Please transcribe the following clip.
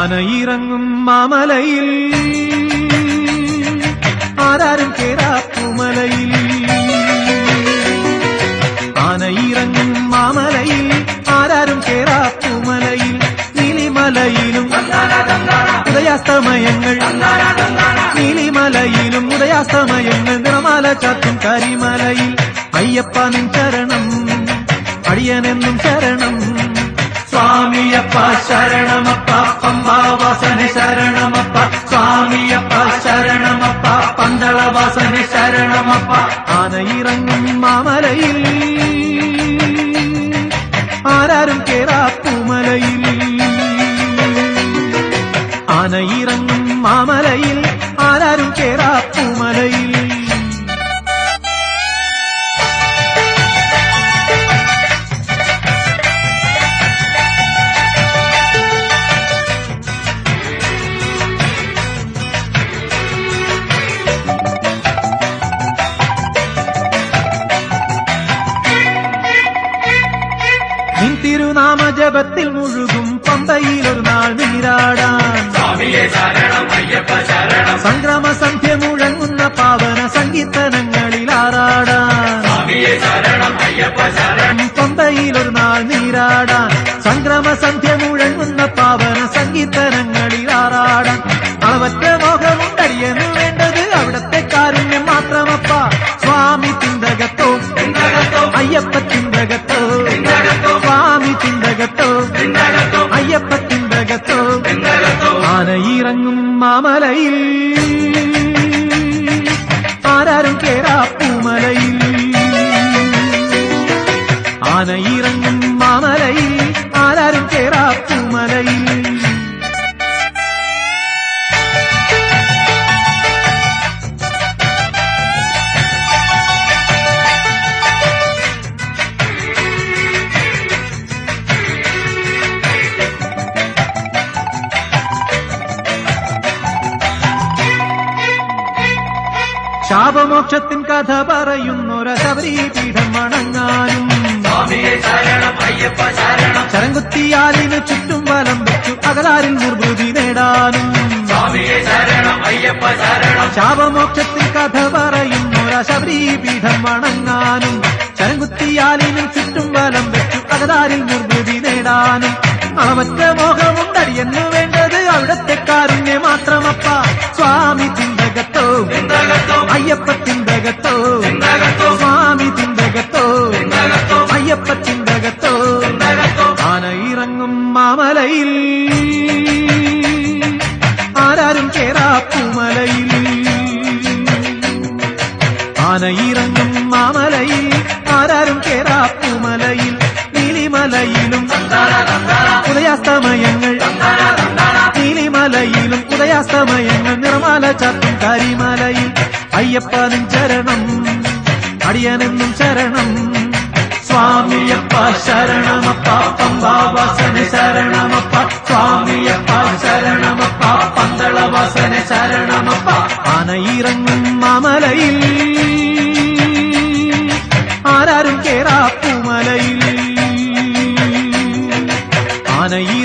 ആനയിറങ്ങും മാമലയിൽ ആരാരും കേറാപ്പുമലയിൽ ആനയിറങ്ങും മാമലയിൽ ആരാരും കേറാപ്പുമലയിൽ നീലിമലയിലും ഉദയാസ്തമയങ്ങൾ നീലിമലയിലും ഉദയാസ്തമയങ്ങൾ നിറമാല ചാത്തും കരിമലയിൽ അയ്യപ്പ നിൻ ശരണം അടിയനെന്നും ശരണം സ്വാമിയപ്പ ശരണമപ്പ പമ്പാവാസനെ ശരണമപ്പ സ്വാമിയപ്പ ശരണമപ്പ പന്തളവാസനെ ശരണമപ്പ ആനയിറങ്ങും മാമലയിൽ ആരാരും കേറാപ്പുമലയിൽ ആനയിറങ്ങും മാമലയിൽ ആരാരും കേറാപ്പുമലയിൽ നിൻ തിരുനാമജപത്തിൽ മുഴുകും പമ്പയിലൊരു നാൾ നീരാടാൻ സംക്രമസന്ധ്യ മുഴങ്ങുന്ന പാവന സംഗീതനങ്ങളിൽ ആറാടാൻ പമ്പയിലൊരു നാൾ നീരാടാൻ സംക്രമസന്ധ്യ മുഴങ്ങുന്ന പാവന സംഗീതനങ്ങളിൽ ആറാടാൻ അളവറ്റ മോഹമുണ്ടടിയെന്നു വേണ്ടത് അവിടത്തെ കാരുണ്യം മാത്രമപ്പ സ്വാമി തിന്തകത്തോ അയ്യപ്പ തിന്തകത്തോ സ്വാമി തിന്തകത്തോ അയ്യപ്പ തിന്തകത്തോ ആനയിറങ്ങും മാമലയിൽ ആരാരും കേറാപ്പുമലയിൽ ആനയിറങ്ങും മാമലയിൽ ആരാരും കേറാപ്പുമലയിൽ ശാപമോക്ഷത്തിൻ കഥ പറയുന്നൊര ശബരീപീഠം വണങ്ങാനും ശരംകുത്തിയാലിന് ചുറ്റും വലം വെച്ചു അകലാരിൽ നിർവൃതി നേടാനും ശാപമോക്ഷത്തിൻ കഥ പറയുന്നൊര ശബരീപീഠം വണങ്ങാനും ശരംകുത്തിയാലിന് ചുറ്റും വലം വെച്ചു അകലാരിൽ നിർവൃതി നേടാനും അളവറ്റ മോഹമുണ്ടടിയെന്നു വേണ്ടത് അവിടത്തെ കാരുണ്യം മാത്രമപ്പ സ്വാമി തിന്തകത്തോ അയ്യപ്പ തിന്തകത്തോ സ്വാമി തിന്തകത്തോ അയ്യപ്പ തിന്തകത്തോ ആനയിറങ്ങും മാമലയിൽ ആരാരും കേറാപ്പുമലയിൽ ആനയിറങ്ങും മാമലയിൽ ആരാരും കേറാപ്പുമലയിൽ നീലിമലയിലും ഉദയാസ്തമയങ്ങൾ നീലിമലയിലും ഉദയാസ്തമയങ്ങൾ നിറമാല ചാത്തും കരിമലയിൽ അയ്യപ്പ നിൻ ശരണം അടിയനെന്നും ശരണം സ്വാമിയപ്പ ശരണമപ്പ പമ്പാവാസനെ ശരണമപ്പ സ്വാമിയപ്പ ശരണമപ്പ പന്തളവാസനെ ശരണമപ്പ ആനയിറങ്ങും മാമലയിൽ ആരാരും കേറാപ്പുമലയിൽ ആനയി